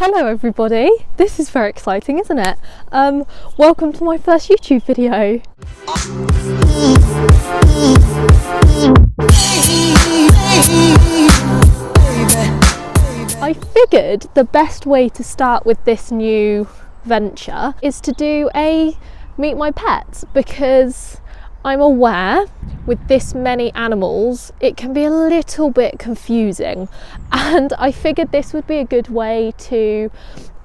Hello everybody, this is very exciting, isn't it? Welcome to my first YouTube video. I figured the best way to start with this new venture is to do a meet my pets, because I'm aware with this many animals it can be a little bit confusing, and I figured this would be a good way to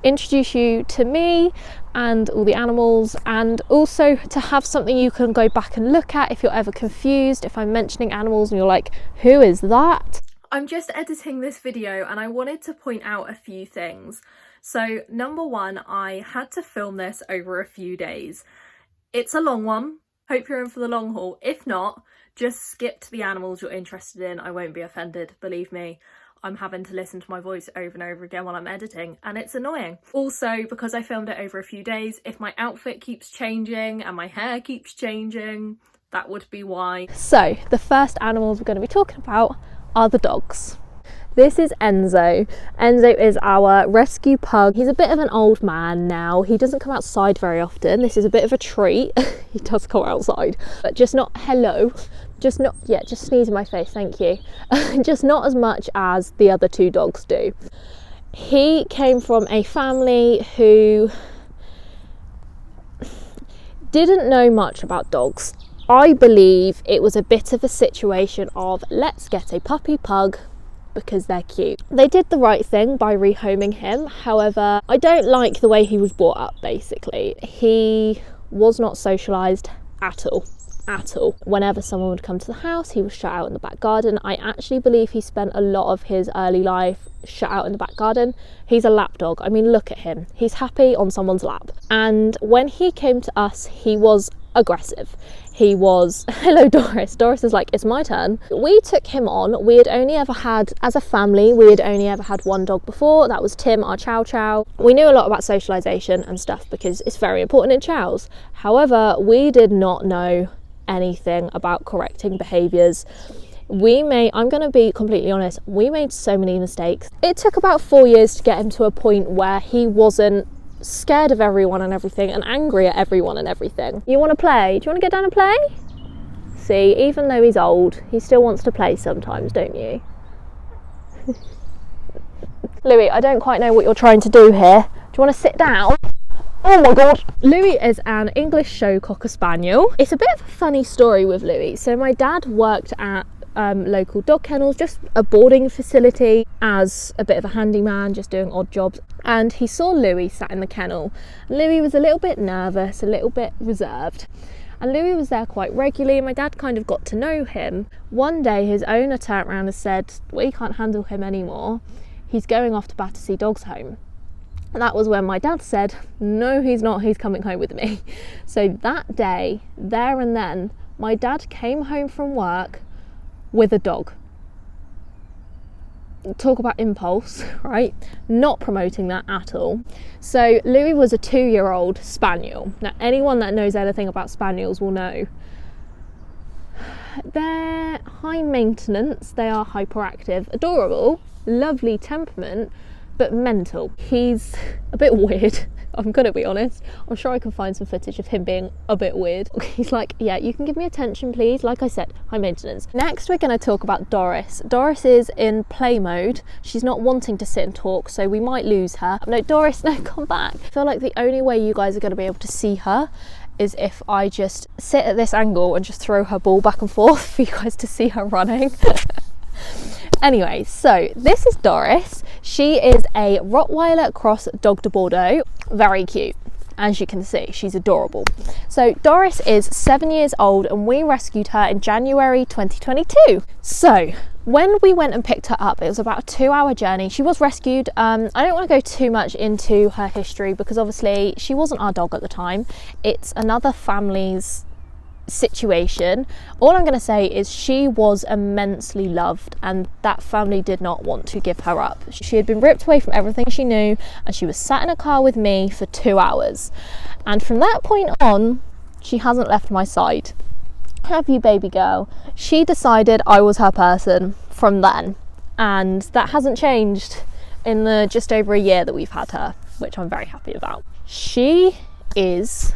introduce you to me and all the animals, and also to have something you can go back and look at if you're ever confused, if I'm mentioning animals and you're like, who is that? I'm just editing this video and I wanted to point out a few things. So number one, I had to film this over a few days. It's a long one. Hope you're in for the long haul. If not, just skip to the animals you're interested in. I won't be offended, believe me. I'm having to listen to my voice over and over again while I'm editing, and it's annoying. Also, because I filmed it over a few days, if my outfit keeps changing and my hair keeps changing, that would be why. So, the first animals we're going to be talking about are the dogs. This is Enzo. Enzo is our rescue pug. He's a bit of an old man now. He doesn't come outside very often. This is a bit of a treat. He does come outside, but just not hello. Just not, yeah, just sneeze in my face, thank you. Just not as much as the other two dogs do. He came from a family who didn't know much about dogs. I believe it was a bit of a situation of, let's get a puppy pug because they're cute. They did the right thing by rehoming him. However, I don't like the way he was brought up, basically. He was not socialised at all. Whenever someone would come to the house, he was shut out in the back garden. I actually believe he spent a lot of his early life shut out in the back garden. He's a lap dog. I mean, look at him. He's happy on someone's lap. And when he came to us, he was aggressive. He was, hello Doris. Doris is like, it's my turn. We took him on. We had only ever had, as a family, we had only ever had one dog before. That was Tim, our chow chow. We knew a lot about socialisation and stuff because it's very important in chows. However, we did not know anything about correcting behaviours. I'm going to be completely honest, we made so many mistakes. It took about 4 years to get him to a point where he wasn't scared of everyone and everything and angry at everyone and everything. You want to play? Do you want to get down and play? See, even though he's old, he still wants to play sometimes, don't you? Louis, I don't quite know what you're trying to do here. Do you want to sit down? Oh my god! Louis is an English show Cocker Spaniel. It's a bit of a funny story with Louis. So my dad worked at local dog kennels, just a boarding facility, as a bit of a handyman, just doing odd jobs. And he saw Louis sat in the kennel. Louis was a little bit nervous, a little bit reserved. And Louis was there quite regularly, and my dad kind of got to know him. One day his owner turned around and said, we can't handle him anymore. He's going off to Battersea Dogs Home. And that was when my dad said, no, he's not, he's coming home with me. So that day, there and then, my dad came home from work with a dog. Talk about impulse, right? Not promoting that at all. So Louis was a 2-year-old spaniel. Now, anyone that knows anything about spaniels will know they're high maintenance, they are hyperactive, adorable, lovely temperament, but mental. He's a bit weird, I'm gonna be honest. I'm sure I can find some footage of him being a bit weird. He's like, yeah, you can give me attention please. Like I said, high maintenance. Next we're gonna talk about Doris. Doris is in play mode. She's not wanting to sit and talk, so we might lose her. No, Doris, no, come back. I feel like the only way you guys are gonna be able to see her is if I just sit at this angle and just throw her ball back and forth for you guys to see her running. Anyway, so this is Doris. She is a Rottweiler cross Dog de Bordeaux. Very cute. As you can see, she's adorable. So Doris is 7 years old and we rescued her in January 2022. So when we went and picked her up, it was about a 2-hour journey. She was rescued. I don't want to go too much into her history because obviously she wasn't our dog at the time. It's another family's situation. All I'm going to say is she was immensely loved and that family did not want to give her up. She had been ripped away from everything she knew and she was sat in a car with me for 2 hours, and from that point on she hasn't left my side. Have you, baby girl? She decided I was her person from then, and that hasn't changed in the just over a year that we've had her, which I'm very happy about. She is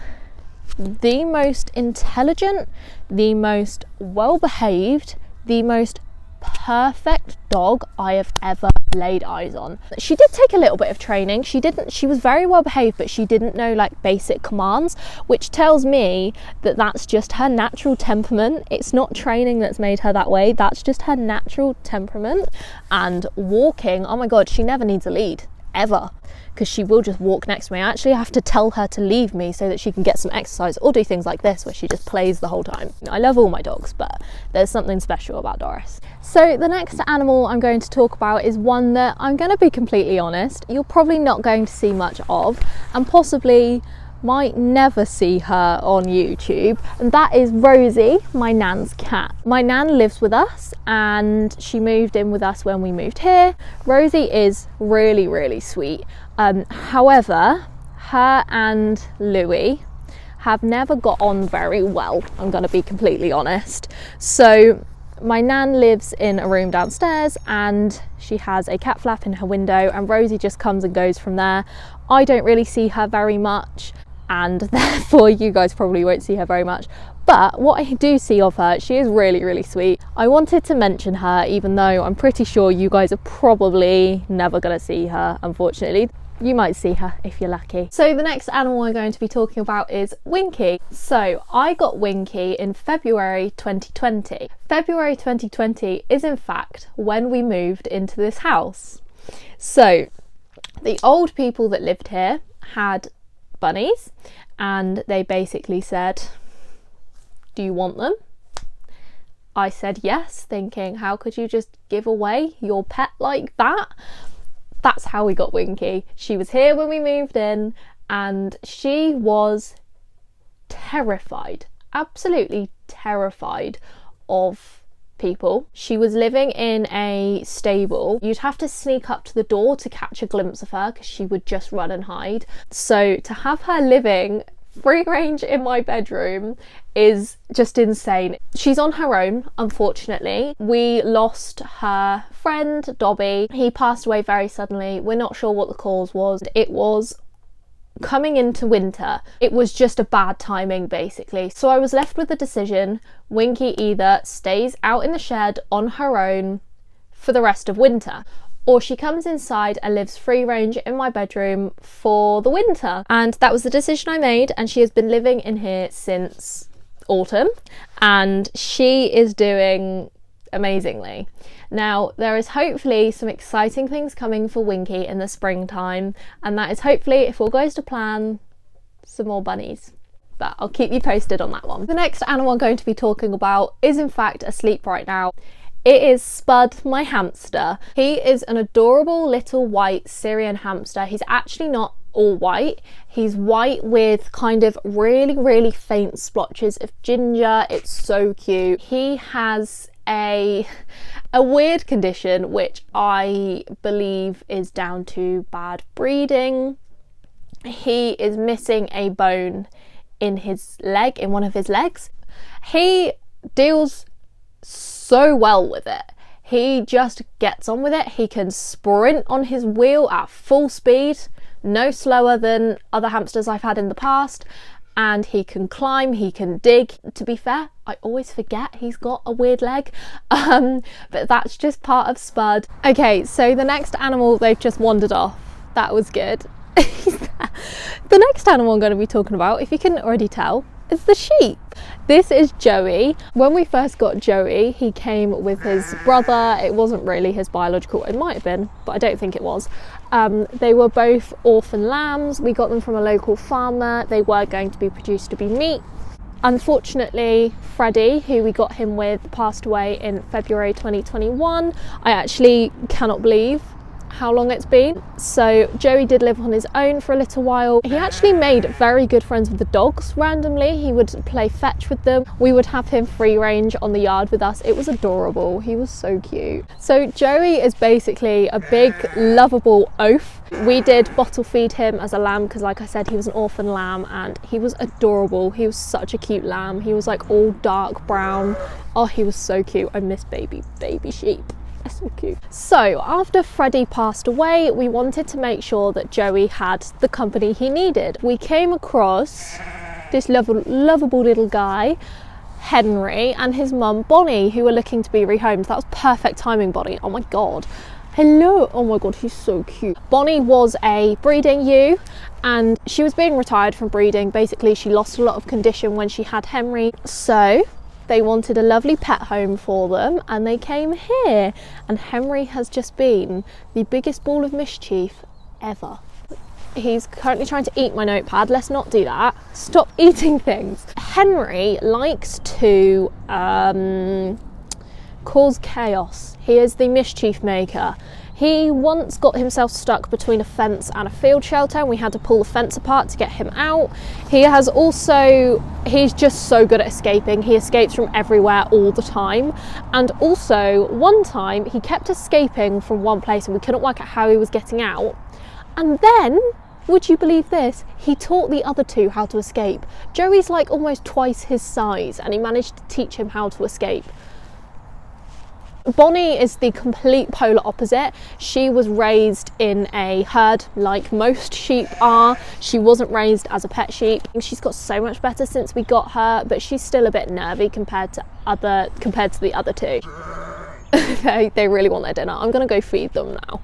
the most intelligent, the most well-behaved, the most perfect dog I have ever laid eyes on. She did take a little bit of training. She was very well behaved, but she didn't know like basic commands, which tells me that that's just her natural temperament. It's not training that's made her that way. That's just her natural temperament. And walking, oh my god, she never needs a lead ever, because she will just walk next to me. I actually have to tell her to leave me so that she can get some exercise, or do things like this where she just plays the whole time. I love all my dogs, but there's something special about Doris. So the next animal I'm going to talk about is one that, I'm going to be completely honest, you're probably not going to see much of, and possibly might never see her on YouTube, and that is Rosie, my nan's cat. My nan lives with us and she moved in with us when we moved here. Rosie is really, really sweet. However, her and Louis have never got on very well, I'm going to be completely honest. So my nan lives in a room downstairs and she has a cat flap in her window, and Rosie just comes and goes from there. I don't really see her very much, and therefore you guys probably won't see her very much. But what I do see of her, she is really, really sweet. I wanted to mention her, even though I'm pretty sure you guys are probably never going to see her, unfortunately. You might see her if you're lucky. So the next animal I'm going to be talking about is Winky. So I got Winky in February 2020. February 2020 is in fact when we moved into this house. So the old people that lived here had bunnies, and they basically said, do you want them? I said yes, thinking, how could you just give away your pet like that? That's how we got Winky. She was here when we moved in, and she was terrified, absolutely terrified of people. She was living in a stable. You'd have to sneak up to the door to catch a glimpse of her because she would just run and hide. So to have her living free range in my bedroom is just insane. She's on her own, unfortunately. We lost her friend Dobby. He passed away very suddenly. We're not sure what the cause was. It was coming into winter. It was just a bad timing basically. So I was left with the decision, Winky either stays out in the shed on her own for the rest of winter, or she comes inside and lives free range in my bedroom for the winter. And that was the decision I made, and she has been living in here since autumn, and she is doing amazingly. Now there is hopefully some exciting things coming for Winky in the springtime, and that is hopefully, if all goes to plan, some more bunnies. But I'll keep you posted on that one. The next animal I'm going to be talking about is in fact asleep right now. It is Spud, my hamster. He is an adorable little white Syrian hamster. He's actually not all white. He's white with kind of really, really faint splotches of ginger. It's so cute. He has a weird condition which I believe is down to bad breeding. He is missing a bone in his leg, in one of his legs. He deals so well with it. He just gets on with it. He can sprint on his wheel at full speed, no slower than other hamsters I've had in the past, and he can climb, he can dig. To be fair, I always forget he's got a weird leg, but that's just part of Spud. Okay, so the next animal, they've just wandered off. That was good. The next animal I'm going to be talking about, if you couldn't already tell, is the sheep. This is Joey. When we first got Joey, he came with his brother. It wasn't really his biological, it might have been, but I don't think it was. They were both orphan lambs. We got them from a local farmer. They were going to be produced to be meat. Unfortunately, Freddie, who we got him with, passed away in February 2021. I actually cannot believe how long it's been. So Joey did live on his own for a little while. He actually made very good friends with the dogs randomly. He would play fetch with them. We would have him free range on the yard with us. It was adorable. He was so cute. So Joey is basically a big lovable oaf. We did bottle feed him as a lamb because, like I said, he was an orphan lamb, and he was adorable. He was such a cute lamb. He was like all dark brown. Oh, he was so cute. I miss baby sheep. They're so cute. So after Freddie passed away, we wanted to make sure that Joey had the company he needed. We came across this lovable little guy, Henry, and his mum Bonnie, who were looking to be rehomed. That was perfect timing, Bonnie. Oh my god. Hello. Oh my god, he's so cute. Bonnie was a breeding ewe and she was being retired from breeding. Basically, she lost a lot of condition when she had Henry. So they wanted a lovely pet home for them and they came here. And Henry has just been the biggest ball of mischief ever. He's currently trying to eat my notepad. Let's not do that. Stop eating things. Henry likes to cause chaos. He is the mischief maker. He once got himself stuck between a fence and a field shelter and we had to pull the fence apart to get him out. He's just so good at escaping. He escapes from everywhere all the time. And also one time he kept escaping from one place and we couldn't work out how he was getting out. And then, would you believe this? He taught the other two how to escape. Joey's like almost twice his size and he managed to teach him how to escape. Bonnie is the complete polar opposite. She was raised in a herd like most sheep are. She wasn't raised as a pet sheep. She's got so much better since we got her, but she's still a bit nervy compared to the other two. they really want their dinner. I'm gonna go feed them now.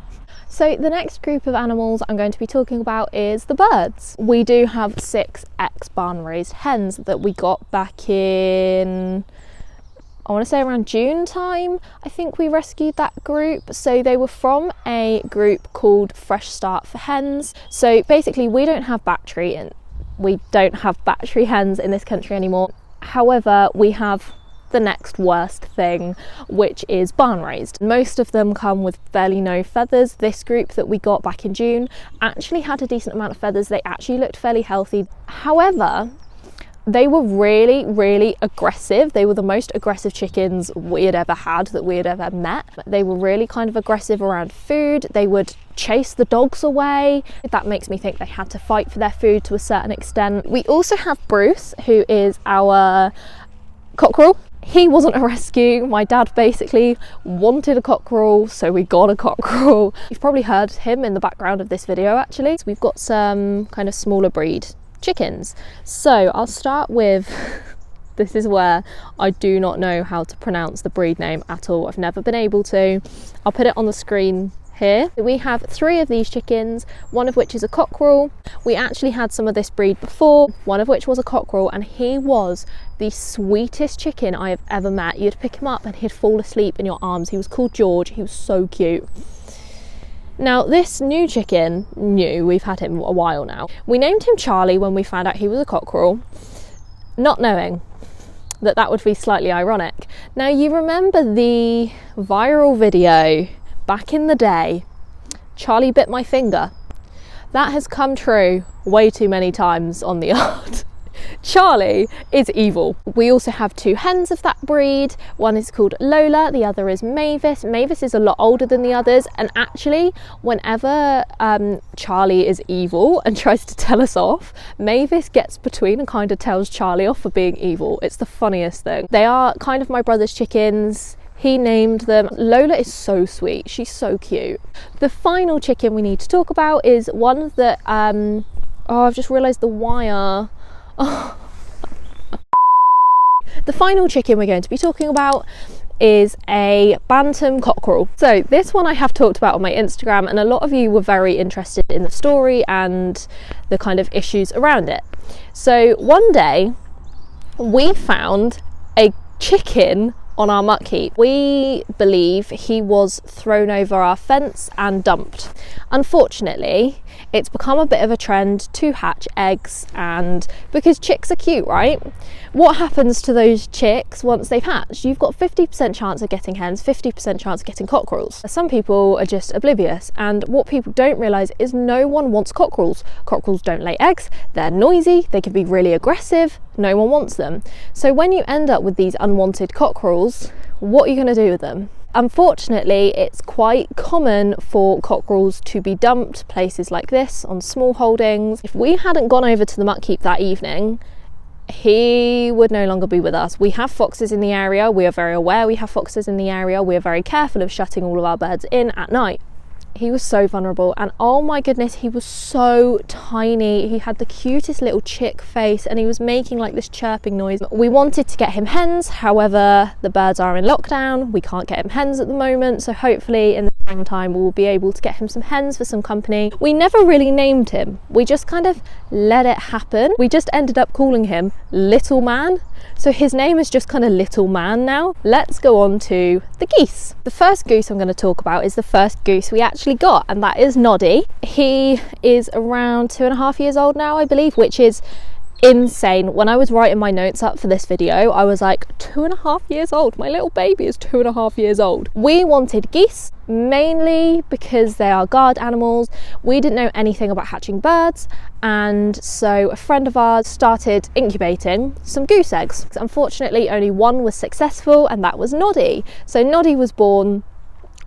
So the next group of animals I'm going to be talking about is the birds. We do have 6 ex-barn raised hens that we got back in, I want to say around June time. I think we rescued that group. So they were from a group called Fresh Start for Hens. So basically we don't have battery hens in this country anymore. However, we have the next worst thing, which is barn raised. Most of them come with fairly no feathers. This group that we got back in June actually had a decent amount of feathers. They actually looked fairly healthy. However, they were really, really aggressive. They were the most aggressive chickens we had ever met. They were really kind of aggressive around food. They would chase the dogs away. That makes me think they had to fight for their food to a certain extent. We also have Bruce, who is our cockerel. He wasn't a rescue. My dad basically wanted a cockerel, so we got a cockerel. You've probably heard him in the background of this video actually. So we've got some kind of smaller breed chickens. So I'll start with, this is where I do not know how to pronounce the breed name at all. I've never been able to. I'll put it on the screen here. We have 3 of these chickens, one of which is a cockerel. We actually had some of this breed before, one of which was a cockerel, and he was the sweetest chicken I have ever met. You'd pick him up and he'd fall asleep in your arms. He was called George. He was so cute. Now this new chicken, we've had him a while now. We named him Charlie when we found out he was a cockerel, not knowing that would be slightly ironic. Now you remember the viral video back in the day, Charlie bit my finger? That has come true way too many times on the yard. Charlie is evil. We also have 2 hens of that breed. One is called Lola, the other is Mavis. Mavis is a lot older than the others, and actually whenever Charlie is evil and tries to tell us off, Mavis gets between and kind of tells Charlie off for being evil. It's the funniest thing. They are kind of my brother's chickens. He named them. Lola is so sweet. She's so cute. The final chicken we need to talk about is one that, I've just realised the wire. Oh. The final chicken we're going to be talking about is a bantam cockerel. So this one I have talked about on my Instagram, and a lot of you were very interested in the story and the kind of issues around it. So one day we found a chicken on our muck heap. We believe he was thrown over our fence and dumped. Unfortunately, it's become a bit of a trend to hatch eggs, and because chicks are cute, right? What happens to those chicks once they've hatched? You've got 50% chance of getting hens, 50% chance of getting cockerels. Some people are just oblivious, and what people don't realise is no one wants cockerels. Cockerels don't lay eggs, they're noisy, they can be really aggressive, no one wants them. So when you end up with these unwanted cockerels, what are you going to do with them? Unfortunately, it's quite common for cockerels to be dumped places like this on small holdings. If we hadn't gone over to the muck heap that evening, he would no longer be with us. We have foxes in the area. We are very aware we have foxes in the area. We are very careful of shutting all of our birds in at night. He was so vulnerable, and oh my goodness, he was so tiny. He had the cutest little chick face, and he was making like this chirping noise. We wanted to get him hens, however the birds are in lockdown. We can't get him hens at the moment, so hopefully in the springtime we'll be able to get him some hens for some company. We never really named him, we just kind of let it happen. We just ended up calling him Little Man, so his name is just kind of Little Man now. Let's go on to the geese. The first goose I'm going to talk about is the first goose we actually got, and that is Noddy. He is around 2.5 years old now, I believe, which is insane. When I was writing my notes up for this video, I was like, 2.5 years old, my little baby is 2.5 years old. We wanted geese mainly because they are guard animals. We didn't know anything about hatching birds, and so a friend of ours started incubating some goose eggs. Unfortunately, only one was successful, and that was Noddy. So Noddy was born,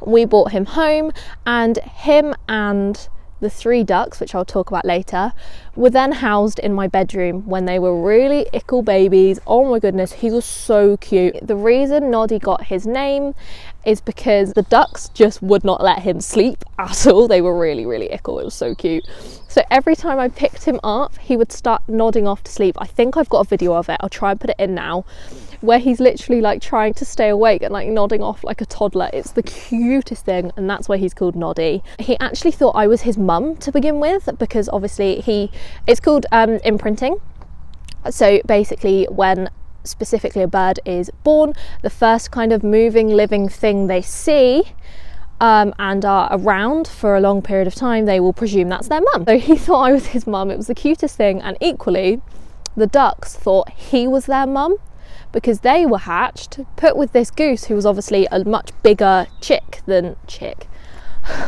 we brought him home, and him and the 3 ducks, which I'll talk about later, were then housed in my bedroom when they were really ickle babies. Oh my goodness, he was so cute. The reason Noddy got his name is because the ducks just would not let him sleep at all. They were really, really ickle. It was so cute. So every time I picked him up, he would start nodding off to sleep. I think I've got a video of it. I'll try and put it in now, where he's literally like trying to stay awake and like nodding off like a toddler. It's the cutest thing, and that's why he's called Noddy. He actually thought I was his mum to begin with, because obviously it's called imprinting. So basically, when specifically a bird is born, the first kind of moving living thing they see and are around for a long period of time, they will presume that's their mum. So he thought I was his mum. It was the cutest thing, and equally the ducks thought he was their mum, because they were hatched, put with this goose who was obviously a much bigger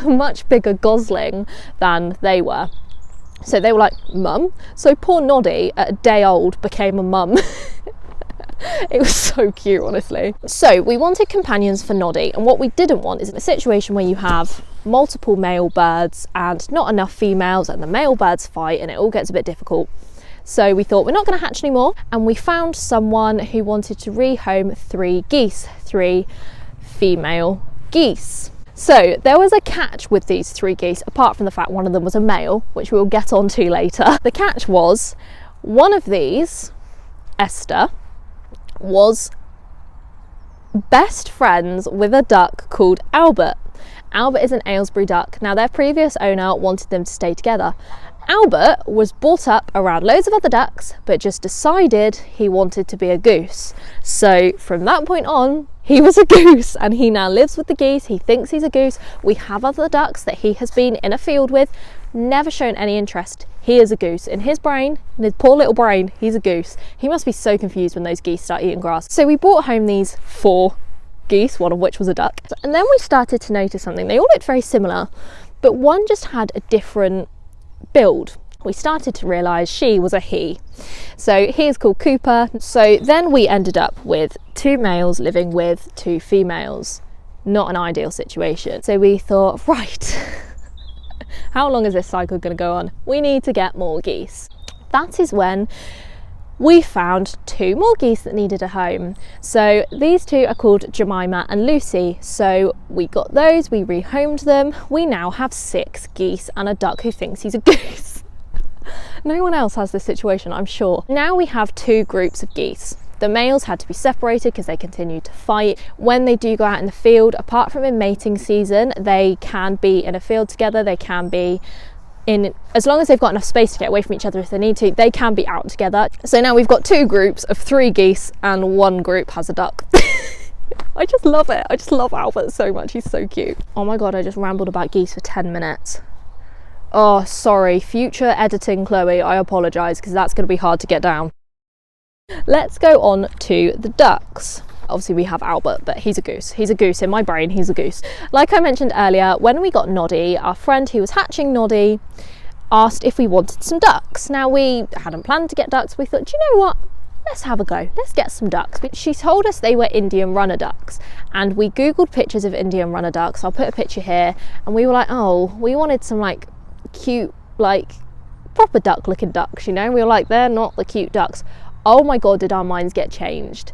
much bigger gosling than they were. So they were like, mum? So poor Noddy at a day old became a mum. It was so cute, honestly. So we wanted companions for Noddy, and what we didn't want is a situation where you have multiple male birds and not enough females, and the male birds fight and it all gets a bit difficult. So we thought, we're not going to hatch anymore, and we found someone who wanted to rehome 3 geese, 3 female geese. So there was a catch with these 3 geese, apart from the fact one of them was a male, which we'll get onto later. The catch was, one of these, Esther, was best friends with a duck called Albert. Albert is an Aylesbury duck. Now, their previous owner wanted them to stay together. Albert was brought up around loads of other ducks, but just decided he wanted to be a goose. So from that point on, he was a goose, and he now lives with the geese. He thinks he's a goose. We have other ducks that he has been in a field with, never shown any interest. He is a goose. In his brain, in his poor little brain, he's a goose. He must be so confused when those geese start eating grass. So we brought home these 4 geese, one of which was a duck. And then we started to notice something. They all looked very similar, but one just had a different build. We started to realise she was a he. So he is called Cooper. So then we ended up with 2 males living with 2 females. Not an ideal situation. So we thought, right, how long is this cycle going to go on? We need to get more geese. That is when we found 2 more geese that needed a home. So these 2 are called Jemima and Lucy. So we got those, we rehomed them. We now have 6 geese and a duck who thinks he's a goose. No one else has this situation, I'm sure. Now we have 2 groups of geese. The males had to be separated because they continued to fight. When they do go out in the field, apart from in mating season, they can be in a field together. They can be in, as long as they've got enough space to get away from each other if they need to, they can be out together. So now we've got 2 groups of 3 geese and 1 group has a duck. I just love it. I just love Albert so much. He's so cute. Oh my God, I just rambled about geese for 10 minutes. Oh, sorry. Future editing, Chloe, I apologise, because that's going to be hard to get down. Let's go on to the ducks. Obviously we have Albert, but he's a goose. He's a goose in my brain, he's a goose. Like I mentioned earlier, when we got Noddy, our friend who was hatching Noddy asked if we wanted some ducks. Now, we hadn't planned to get ducks. We thought, do you know what? Let's have a go. Let's get some ducks. She told us they were Indian runner ducks, and we Googled pictures of Indian runner ducks. I'll put a picture here, and we were like, oh, we wanted some like cute, like proper duck looking ducks, you know? We were like, they're not the cute ducks. Oh my god, did our minds get changed.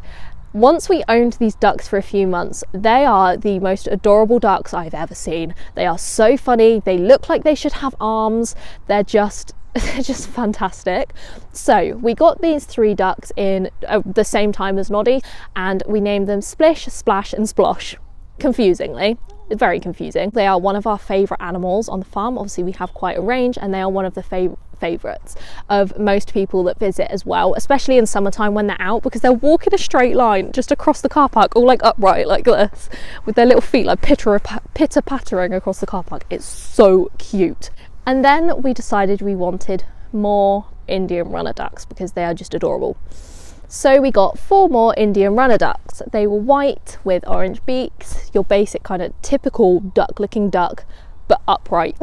Once we owned these ducks for a few months, they are the most adorable ducks I've ever seen. They are so funny, they look like they should have arms, they're just fantastic. So we got these 3 ducks in the same time as Noddy, and we named them Splish, Splash and Splosh. Confusingly, very confusing. They are one of our favourite animals on the farm. Obviously we have quite a range, and they are one of the favourites of most people that visit as well, especially in summertime when they're out, because they'll walk in a straight line just across the car park, all like upright like this, with their little feet like pitter pattering across the car park. It's so cute. And then we decided we wanted more Indian runner ducks because they are just adorable. So we got 4 more Indian runner ducks. They were white with orange beaks, your basic kind of typical duck looking duck, but upright.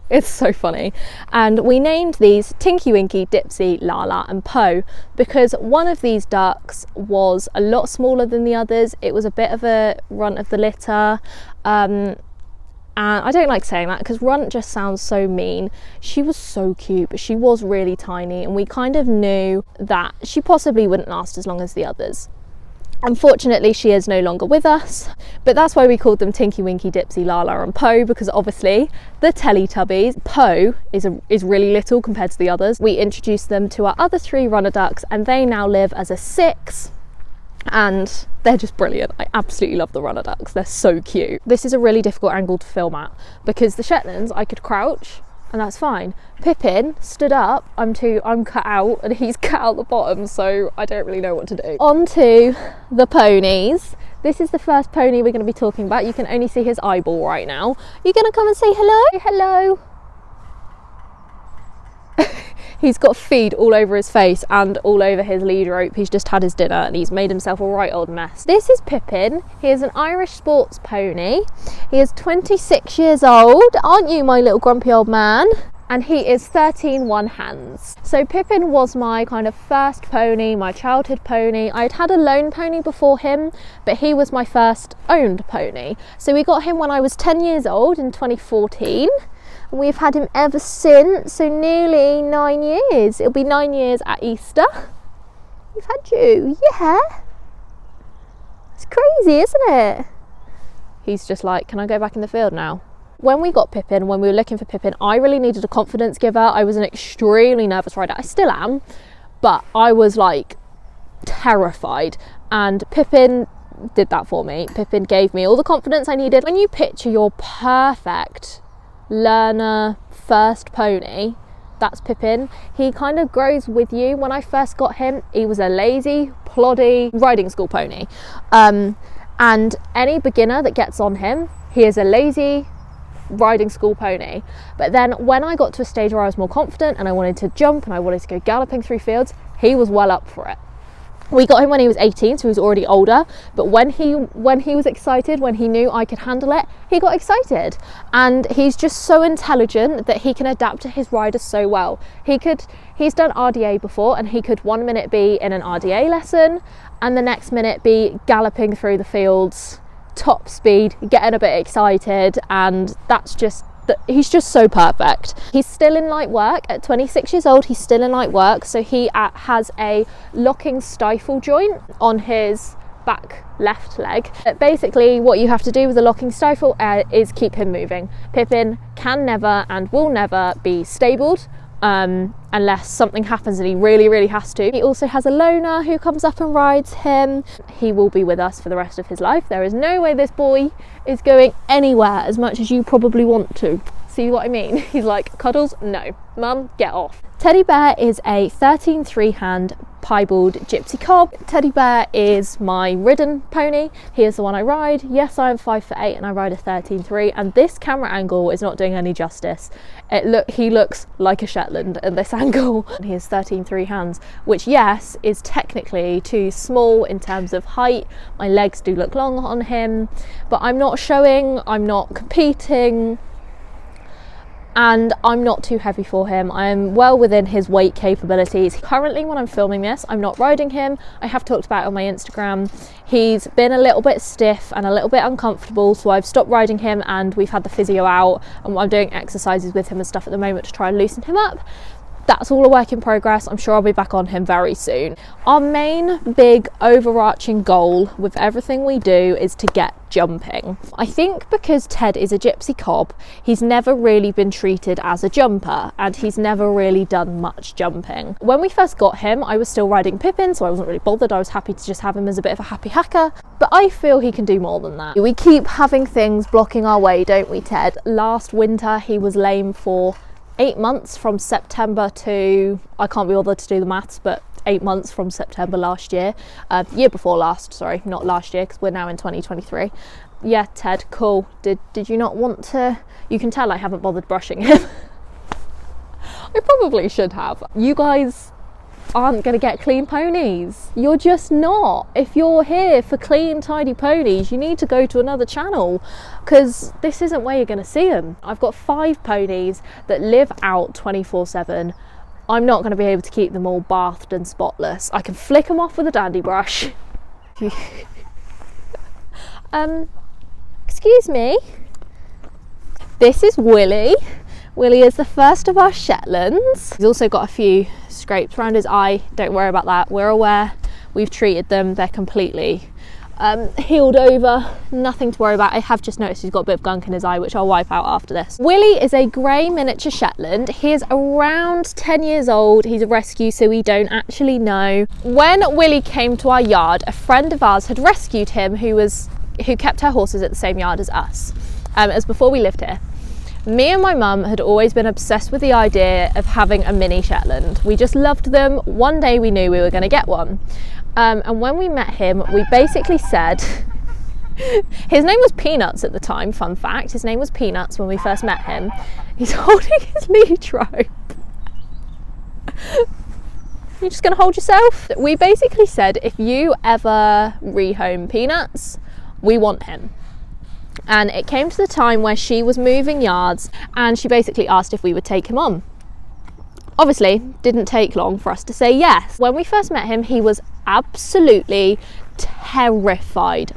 It's so funny. And we named these Tinky Winky, Dipsy, Lala and Po because one of these ducks was a lot smaller than the others. It was a bit of a runt of the litter. And I don't like saying that because runt just sounds so mean. She was so cute, but she was really tiny, and we kind of knew that she possibly wouldn't last as long as the others. Unfortunately, she is no longer with us, but that's why we called them Tinky Winky, Dipsy, Lala and Po, because obviously the Teletubbies, Po is really little compared to the others. We introduced them to our other 3 runner ducks, and they now live as a 6. And they're just brilliant. I absolutely love the runner ducks. They're so cute. This is a really difficult angle to film at because the Shetlands, I could crouch and that's fine. Pippin stood up, I'm cut out, and he's cut out the bottom, so I don't really know what to do. On to the ponies. This is the first pony we're going to be talking about. You can only see his eyeball right now. You're going to come and say hello? Hello. He's got feed all over his face and all over his lead rope. He's just had his dinner and he's made himself a right old mess. This is Pippin. He is an Irish sports pony. He is 26 years old. Aren't you, my little grumpy old man? And he is 13 one hands. So Pippin was my kind of first pony, my childhood pony. I'd had a loan pony before him, but he was my first owned pony. So we got him when I was 10 years old in 2014. We've had him ever since, so nearly 9 years. It'll be 9 years at Easter. We've had you, yeah. It's crazy, isn't it? He's just like, can I go back in the field now? When we got Pippin, when we were looking for Pippin, I really needed a confidence giver. I was an extremely nervous rider. I still am, but I was like terrified. And Pippin did that for me. Pippin gave me all the confidence I needed. When you picture your perfect learner first pony, that's Pippin. He kind of grows with you. When I first got him, he was a lazy, ploddy riding school pony, and any beginner that gets on him, he is a lazy riding school pony. But then when I got to a stage where I was more confident and I wanted to jump and I wanted to go galloping through fields, he was well up for it. We got him when he was 18, so he was already older, but when he was excited, when he knew I could handle it, he got excited. And he's just so intelligent that he can adapt to his riders so well. He's done RDA before, and he could 1 minute be in an RDA lesson and the next minute be galloping through the fields, top speed, getting a bit excited, and he's just so perfect. He's still in light work at 26 years old. He's still in light work, so he has a locking stifle joint on his back left leg. But basically what you have to do with the locking stifle is keep him moving. Pippin can never and will never be stabled unless something happens and he really has to. He also has a loaner who comes up and rides him. He will be with us for the rest of his life. There is no way this boy is going anywhere as much as you probably want to. See what I mean? He's like, cuddles? No. Mum, get off. Teddy Bear is a 13 3-hand piebald gypsy cob. Teddy Bear is my ridden pony. He is the one I ride. Yes, I am 5'8" and I ride a 13-3, and this camera angle is not doing any justice. He looks like a Shetland at this angle. He has 13 3-hands, which yes, is technically too small in terms of height. My legs do look long on him, but I'm not showing, I'm not competing, and I'm not too heavy for him. I am well within his weight capabilities. Currently, when I'm filming this, I'm not riding him. I have talked about it on my Instagram. He's been a little bit stiff and a little bit uncomfortable, so I've stopped riding him, and we've had the physio out, and I'm doing exercises with him and stuff at the moment to try and loosen him up. that's all a work in progress. I'm sure I'll be back on him very soon. Our main big overarching goal with everything we do is to get jumping. I think because Ted is a gypsy cob, he's never really been treated as a jumper, and he's never really done much jumping. When we first got him, I was still riding Pippin, so I wasn't really bothered. I was happy to just have him as a bit of a happy hacker, but I feel he can do more than that. We keep having things blocking our way, don't we, Ted? Last winter he was lame for 8 months, from September to, I can't be bothered to do the maths, but 8 months from September last year, year before last, sorry, not last year, because we're now in 2023. Yeah, Ted, cool. Did you not want to? You can tell I haven't bothered brushing him. I probably should have. You guys aren't going to get clean ponies. You're just not. If you're here for clean, tidy ponies, you need to go to another channel, because this isn't where you're going to see them. I've got 5 ponies that live out 24/7. I'm not going to be able to keep them all bathed and spotless. I can flick them off with a dandy brush. Excuse me. This is Willie. Willie is the first of our Shetlands. He's also got a few scrapes around his eye. Don't worry about that. We're aware. We've treated them. They're completely healed over. Nothing to worry about. I have just noticed he's got a bit of gunk in his eye, which I'll wipe out after this. Willie is a grey miniature Shetland. He is around 10 years old. He's a rescue, so we don't actually know. When Willie came to our yard, a friend of ours had rescued him who kept her horses at the same yard as us, as before we lived here. Me and my mum had always been obsessed with the idea of having a mini Shetland. We just loved them. One day we knew we were going to get one. And when we met him, we basically said, his name was Peanuts at the time, fun fact. His name was Peanuts when we first met him. He's holding his lead rope. You're just going to hold yourself? We basically said, if you ever rehome Peanuts, we want him. And it came to the time where she was moving yards, and she basically asked if we would take him on. Obviously, didn't take long for us to say yes. When we first met him, he was absolutely terrified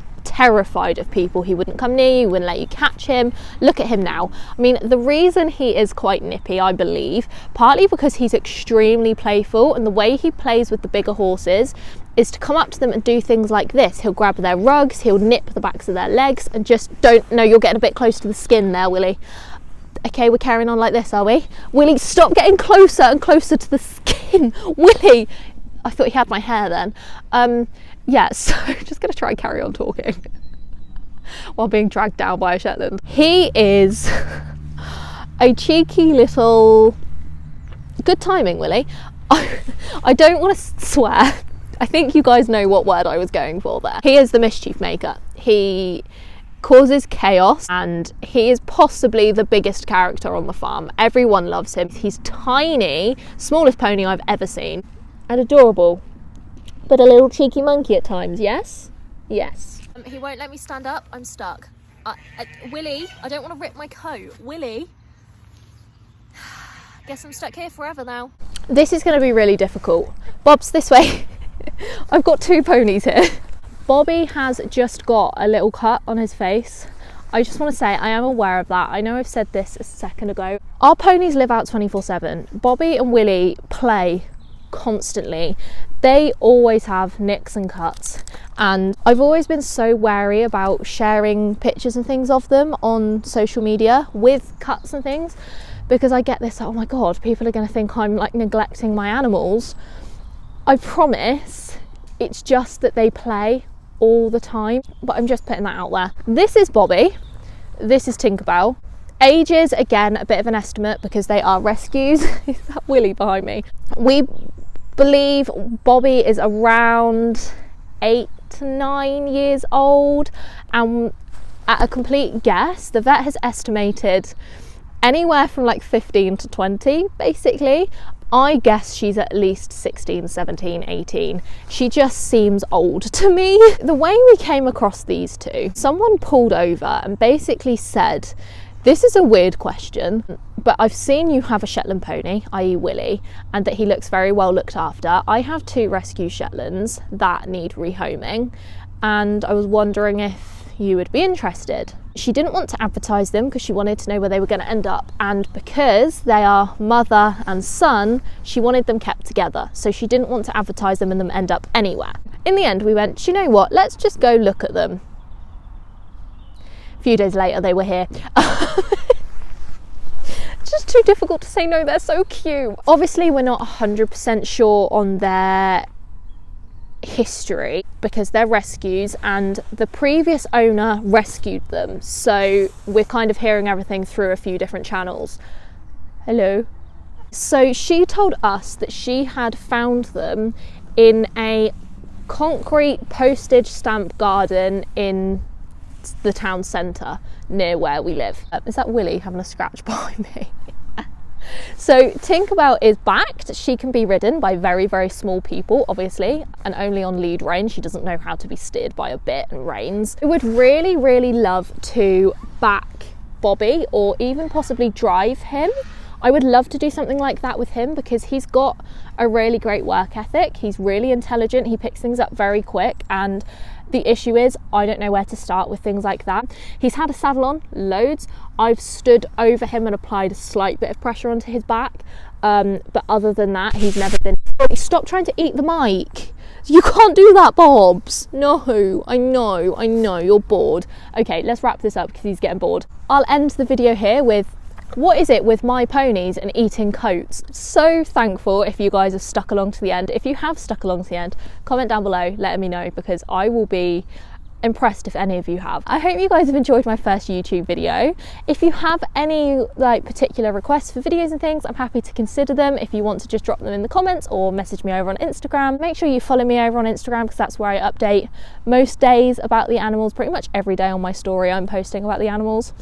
of people. He wouldn't come near you, wouldn't let you catch him. Look at him now. I mean, the reason he is quite nippy, I believe, partly because he's extremely playful, and the way he plays with the bigger horses is to come up to them and do things like this. He'll grab their rugs, he'll nip the backs of their legs, and just no, you're getting a bit close to the skin there, Willie. Okay, we're carrying on like this, are we? Willie, stop getting closer and closer to the skin. Willie, I thought he had my hair then. Yeah, so just gonna try and carry on talking while being dragged down by a Shetland. He is a cheeky little, good timing, Willie. I don't want to swear. I think you guys know what word I was going for there. He is the mischief maker. He causes chaos, and he is possibly the biggest character on the farm. Everyone loves him. He's tiny, smallest pony I've ever seen, and adorable, but a little cheeky monkey at times. Yes? Yes. He won't let me stand up. I'm stuck. Willie, I don't want to rip my coat. Willie. Guess I'm stuck here forever now. This is going to be really difficult. Bob's this way. I've got 2 ponies here. Bobby has just got a little cut on his face. I just want to say I am aware of that. I know I've said this a second ago. Our ponies live out 24/7. Bobby and Willie play constantly. They always have nicks and cuts, and I've always been so wary about sharing pictures and things of them on social media with cuts and things, because I get this, oh my god, people are going to think I'm like neglecting my animals. I promise it's just that they play all the time, but I'm just putting that out there. This is Bobby, this is Tinkerbell. Ages, again, a bit of an estimate because they are rescues. Is that Willie behind me? We believe Bobby is around 8 to 9 years old, and at a complete guess, the vet has estimated anywhere from like 15 to 20, basically. I guess she's at least 16, 17, 18. She just seems old to me. The way we came across these two, someone pulled over and basically said, this is a weird question, but I've seen you have a Shetland pony, i.e. Willie, and that he looks very well looked after. I have 2 rescue Shetlands that need rehoming, and I was wondering if you would be interested. She didn't want to advertise them because she wanted to know where they were going to end up, and because they are mother and son, she wanted them kept together, so she didn't want to advertise them and them end up anywhere. In the end, we went, do you know what, let's just go look at them. A few days later they were here. It's just too difficult to say no, they're so cute. Obviously we're not 100% sure on their history because they're rescues and the previous owner rescued them, so we're kind of hearing everything through a few different channels. Hello. So she told us that she had found them in a concrete postage stamp garden in the town centre near where we live. Is that Willie having a scratch behind me? So Tinkerbell is backed. She can be ridden by very, very small people, obviously, and only on lead rein. She doesn't know how to be steered by a bit and reins. I would really, really love to back Bobby or even possibly drive him. I would love to do something like that with him because he's got a really great work ethic. He's really intelligent. He picks things up very quick, and the issue is I don't know where to start with things like that. He's had a saddle on loads. I've stood over him and applied a slight bit of pressure onto his back, but other than that he's never been... Stop trying to eat the mic. You can't do that, Bobs. No, I know, you're bored. Okay, let's wrap this up because he's getting bored. I'll end the video here with what is it with my ponies and eating coats. So thankful if you guys have stuck along to the end. If you have stuck along to the end, comment down below, letting me know, because I will be impressed if any of you have. I hope you guys have enjoyed my first YouTube video. If you have any particular requests for videos and things, I'm happy to consider them. If you want to just drop them in the comments or message me over on Instagram, make sure you follow me over on Instagram because that's where I update most days about the animals. Pretty much every day on my story I'm posting about the animals.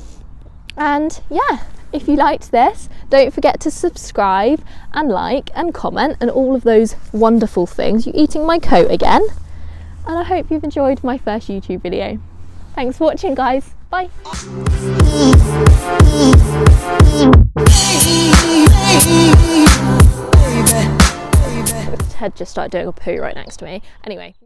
And yeah, if you liked this, don't forget to subscribe and like and comment and all of those wonderful things. You eating my coat again? And I hope you've enjoyed my first YouTube video. Thanks for watching, guys. Bye. Ted just started doing a poo right next to me. Anyway.